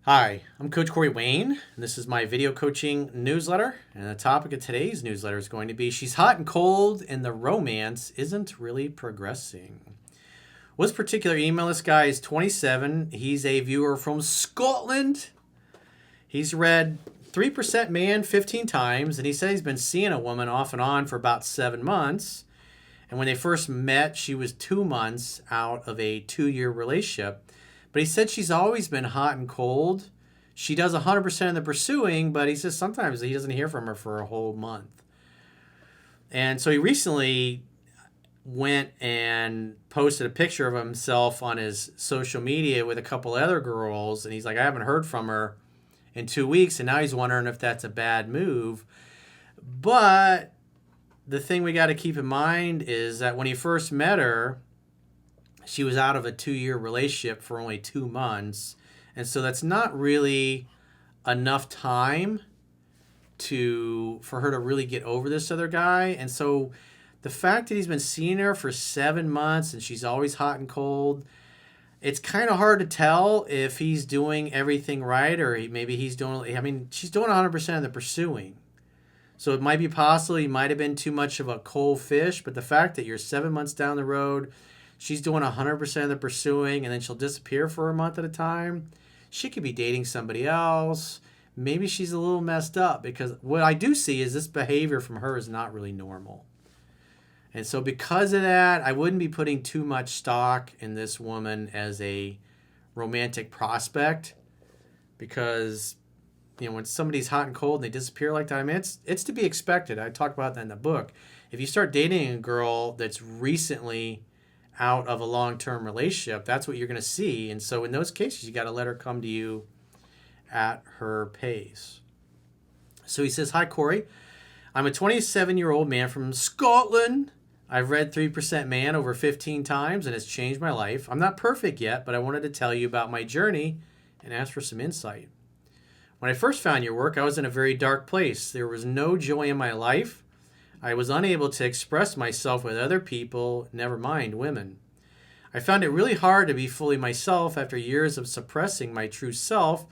Hi, I'm Coach Corey Wayne, and this is my video coaching newsletter. And the topic of today's newsletter is going to be She's Hot and Cold, and the romance isn't really progressing. Well, this particular email, this guy is 27. He's a viewer from Scotland. He's read 3% Man 15 times, and he said he's been seeing a woman off and on for about 7 months. And when they first met, she was 2 months out of a 2-year relationship. But he said she's always been hot and cold. She does 100% of the pursuing, but he says sometimes he doesn't hear from her for a whole month. And so he recently went and posted a picture of himself on his social media with a couple other girls. And he's like, I haven't heard from her in 2 weeks. And now he's wondering if that's a bad move. But the thing we got to keep in mind is that when he first met her, she was out of a 2-year relationship for only 2 months. And so that's not really enough time for her to really get over this other guy. And so the fact that he's been seeing her for 7 months and she's always hot and cold, it's kind of hard to tell if he's doing everything right or maybe he's doing, she's doing 100% of the pursuing. So it might be possible he might have been too much of a cold fish, but the fact that you're 7 months down the road, she's doing 100% of the pursuing, and then she'll disappear for a month at a time. She could be dating somebody else. Maybe she's a little messed up, because what I do see is this behavior from her is not really normal. And so because of that, I wouldn't be putting too much stock in this woman as a romantic prospect, because when somebody's hot and cold and they disappear like that, it's to be expected. I talk about that in the book. If you start dating a girl that's recently out of a long-term relationship, that's what you're going to see. And so in those cases, you got to let her come to you at her pace. So he says, Hi, Corey. I'm a 27-year-old man from Scotland. I've read 3% Man over 15 times, and it's changed my life. I'm not perfect yet, but I wanted to tell you about my journey and ask for some insight. When I first found your work, I was in a very dark place. There was no joy in my life. I was unable to express myself with other people, never mind women. I found it really hard to be fully myself after years of suppressing my true self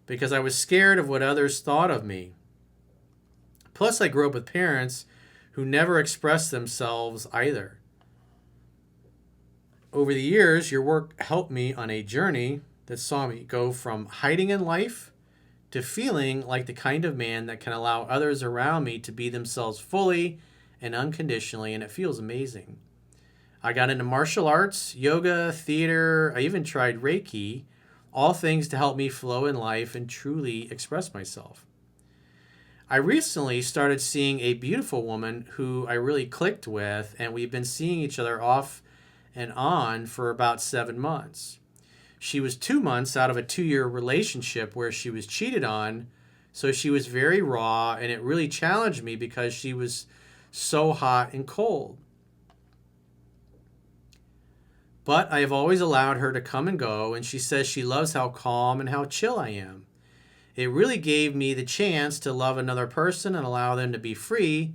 because I was scared of what others thought of me. Plus, I grew up with parents who never expressed themselves either. Over the years, your work helped me on a journey that saw me go from hiding in life to feeling like the kind of man that can allow others around me to be themselves fully and unconditionally, and it feels amazing. I got into martial arts, yoga, theater, I even tried Reiki, all things to help me flow in life and truly express myself. I recently started seeing a beautiful woman who I really clicked with, and we've been seeing each other off and on for about 7 months. She was 2 months out of a 2-year relationship where she was cheated on, so she was very raw, and it really challenged me because she was so hot and cold. But I have always allowed her to come and go, and she says she loves how calm and how chill I am. It really gave me the chance to love another person and allow them to be free,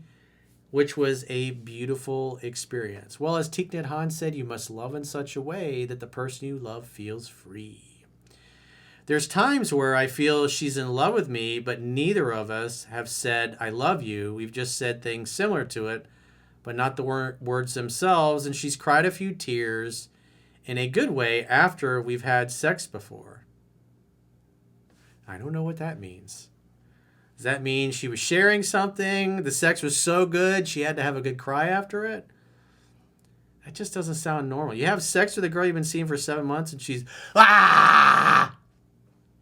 which was a beautiful experience. Well, as Thich Nhat Hanh said, you must love in such a way that the person you love feels free. There's times where I feel she's in love with me, but neither of us have said, I love you. We've just said things similar to it, but not the words themselves, and she's cried a few tears in a good way after we've had sex before. I don't know what that means. Does that mean she was sharing something? The sex was so good she had to have a good cry after it? That just doesn't sound normal. You have sex with a girl you've been seeing for 7 months and she's, ah!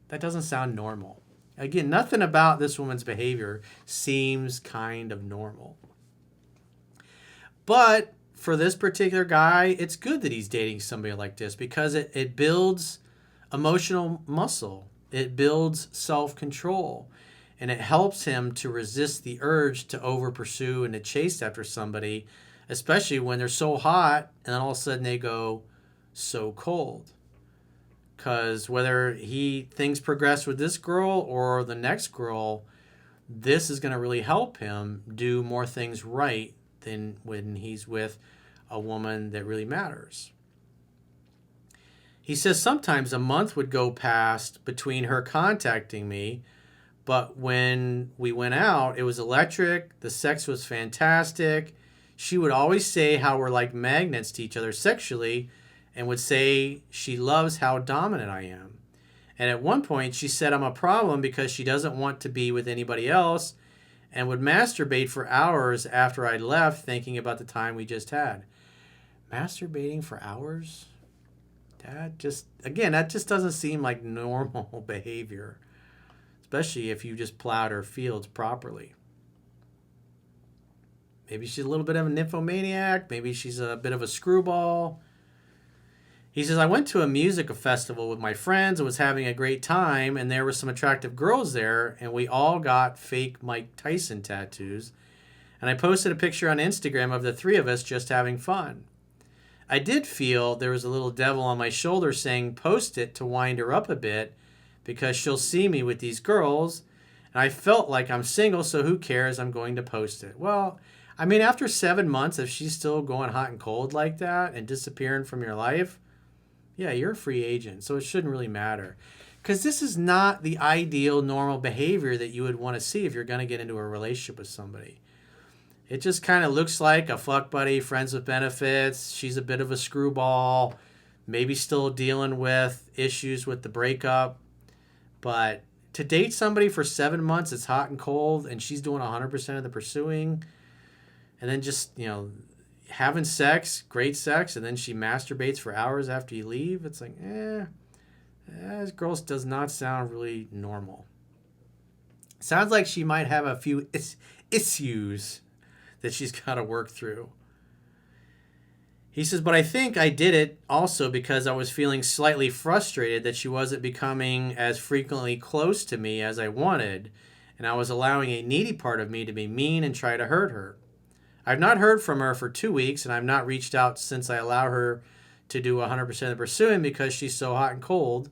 That doesn't sound normal. Again, nothing about this woman's behavior seems kind of normal. But for this particular guy, it's good that he's dating somebody like this because it builds emotional muscle. It builds self-control. And it helps him to resist the urge to over-pursue and to chase after somebody, especially when they're so hot and then all of a sudden they go so cold. Because whether things progress with this girl or the next girl, this is going to really help him do more things right than when he's with a woman that really matters. He says sometimes a month would go past between her contacting me, but when we went out, it was electric. The sex was fantastic. She would always say how we're like magnets to each other sexually and would say she loves how dominant I am. And at one point, she said I'm a problem because she doesn't want to be with anybody else and would masturbate for hours after I'd left thinking about the time we just had. Masturbating for hours? That just doesn't seem like normal behavior, especially if you just plowed her fields properly. Maybe she's a little bit of a nymphomaniac. Maybe she's a bit of a screwball. He says, I went to a music festival with my friends and was having a great time, and there were some attractive girls there, and we all got fake Mike Tyson tattoos. And I posted a picture on Instagram of the three of us just having fun. I did feel there was a little devil on my shoulder saying, post it to wind her up a bit because she'll see me with these girls. And I felt like I'm single, so who cares? I'm going to post it. Well, I mean, after 7 months, if she's still going hot and cold like that and disappearing from your life, yeah, you're a free agent, so it shouldn't really matter. Because this is not the ideal normal behavior that you would want to see if you're going to get into a relationship with somebody. It just kind of looks like a fuck buddy, friends with benefits. She's a bit of a screwball, maybe still dealing with issues with the breakup. But to date somebody for 7 months, it's hot and cold, and she's doing 100% of the pursuing, and then just, having sex, great sex, and then she masturbates for hours after you leave. It's like, this girl does not sound really normal. Sounds like she might have a few issues that she's got to work through. He says, but I think I did it also because I was feeling slightly frustrated that she wasn't becoming as frequently close to me as I wanted, and I was allowing a needy part of me to be mean and try to hurt her. I've not heard from her for 2 weeks, and I've not reached out since I allow her to do 100% of the pursuing because she's so hot and cold.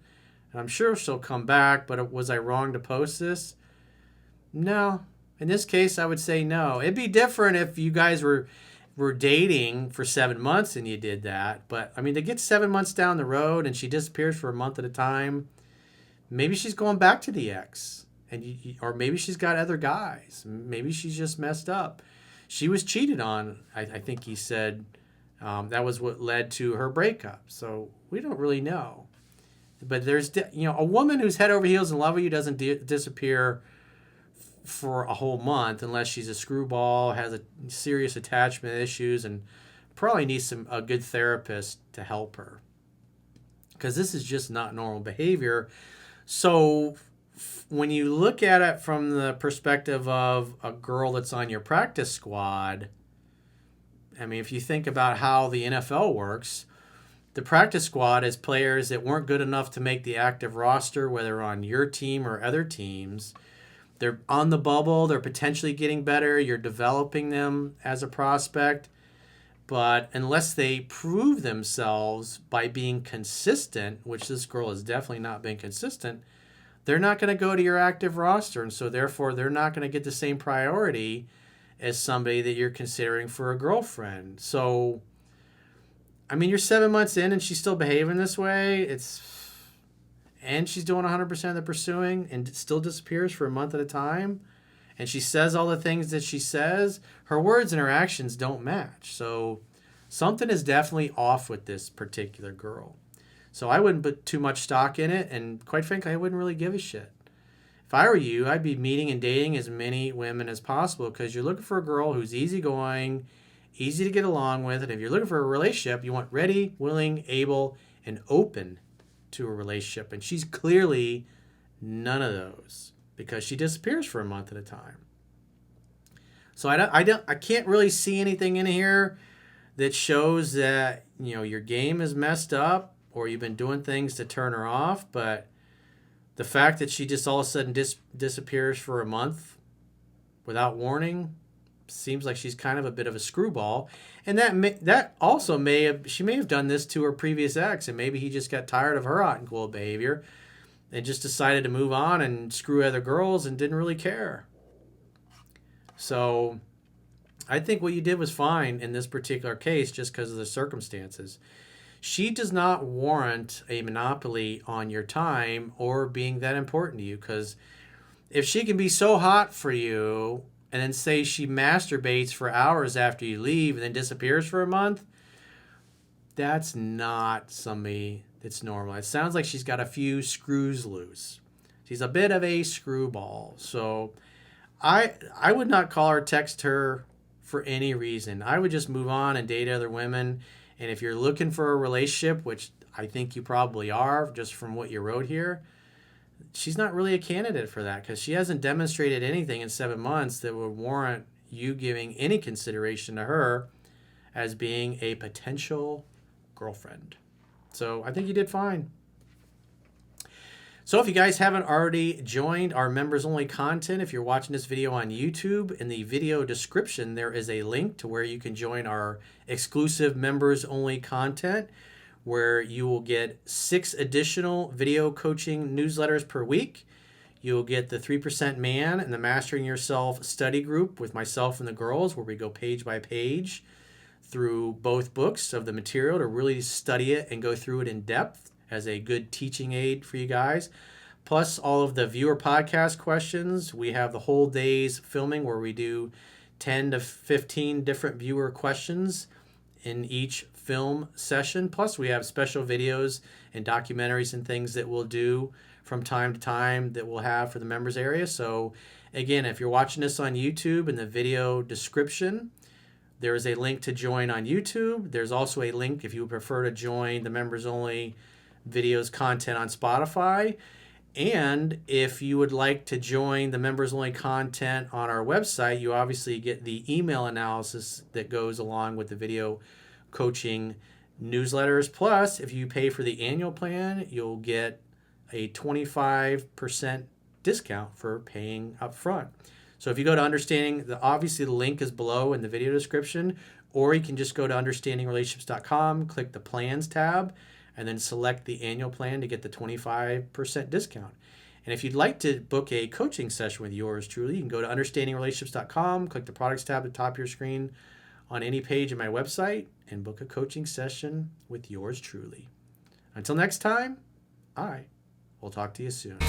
And I'm sure she'll come back, but was I wrong to post this? No. In this case, I would say no. It'd be different if you guys were dating for 7 months and you did that. But, I mean, to get 7 months down the road and she disappears for a month at a time, maybe she's going back to the ex. Or maybe she's got other guys. Maybe she's just messed up. She was cheated on, I think he said. That was what led to her breakup. So we don't really know. But there's, a woman who's head over heels in love with you doesn't disappear for a whole month unless she's a screwball, has a serious attachment issues, and probably needs a good therapist to help her. Because this is just not normal behavior. So when you look at it from the perspective of a girl that's on your practice squad, I mean, if you think about how the NFL works, the practice squad is players that weren't good enough to make the active roster, whether on your team or other teams. They're on the bubble. They're potentially getting better. You're developing them as a prospect. But unless they prove themselves by being consistent, which this girl has definitely not been consistent, they're not going to go to your active roster. And so therefore, they're not going to get the same priority as somebody that you're considering for a girlfriend. So, I mean, you're 7 months in and she's still behaving this way. And she's doing 100% of the pursuing and it still disappears for a month at a time. And she says all the things that she says. Her words and her actions don't match. So something is definitely off with this particular girl. So I wouldn't put too much stock in it. And quite frankly, I wouldn't really give a shit. If I were you, I'd be meeting and dating as many women as possible because you're looking for a girl who's easygoing, easy to get along with. And if you're looking for a relationship, you want ready, willing, able, and open to a relationship. And she's clearly none of those because she disappears for a month at a time. So I can't really see anything in here that shows that, your game is messed up or you've been doing things to turn her off. But the fact that she just all of a sudden disappears for a month without warning seems like she's kind of a bit of a screwball. And that also she may have done this to her previous ex, and maybe he just got tired of her hot and cold behavior and just decided to move on and screw other girls and didn't really care. So I think what you did was fine in this particular case just because of the circumstances. She does not warrant a monopoly on your time or being that important to you, because if she can be so hot for you and then say she masturbates for hours after you leave and then disappears for a month, that's not somebody that's normal. It sounds like she's got a few screws loose. She's a bit of a screwball. So I would not call her, text her for any reason. I would just move on and date other women. And if you're looking for a relationship, which I think you probably are just from what you wrote here, she's not really a candidate for that, because she hasn't demonstrated anything in 7 months that would warrant you giving any consideration to her as being a potential girlfriend. So I think you did fine. So if you guys haven't already joined our members only content, if you're watching this video on YouTube, in the video description there is a link to where you can join our exclusive members only content, where you will get 6 additional video coaching newsletters per week. You'll get the 3% Man and the Mastering Yourself study group with myself and the girls, where we go page by page through both books of the material to really study it and go through it in depth as a good teaching aid for you guys. Plus all of the viewer podcast questions. We have the whole day's filming where we do 10 to 15 different viewer questions in each film session. Plus we have special videos and documentaries and things that we'll do from time to time that we'll have for the members area. So again, if you're watching this on YouTube, in the video description there is a link to join on YouTube. There's also a link if you prefer to join the members only videos content on Spotify. And if you would like to join the members only content on our website, you obviously get the email analysis that goes along with the video coaching newsletters. Plus, if you pay for the annual plan, you'll get a 25% discount for paying up front. So if you go to obviously the link is below in the video description, or you can just go to understandingrelationships.com, click the plans tab, and then select the annual plan to get the 25% discount. And if you'd like to book a coaching session with yours truly, you can go to understandingrelationships.com, click the products tab at the top of your screen on any page of my website, and book a coaching session with yours truly. Until next time, I will talk to you soon.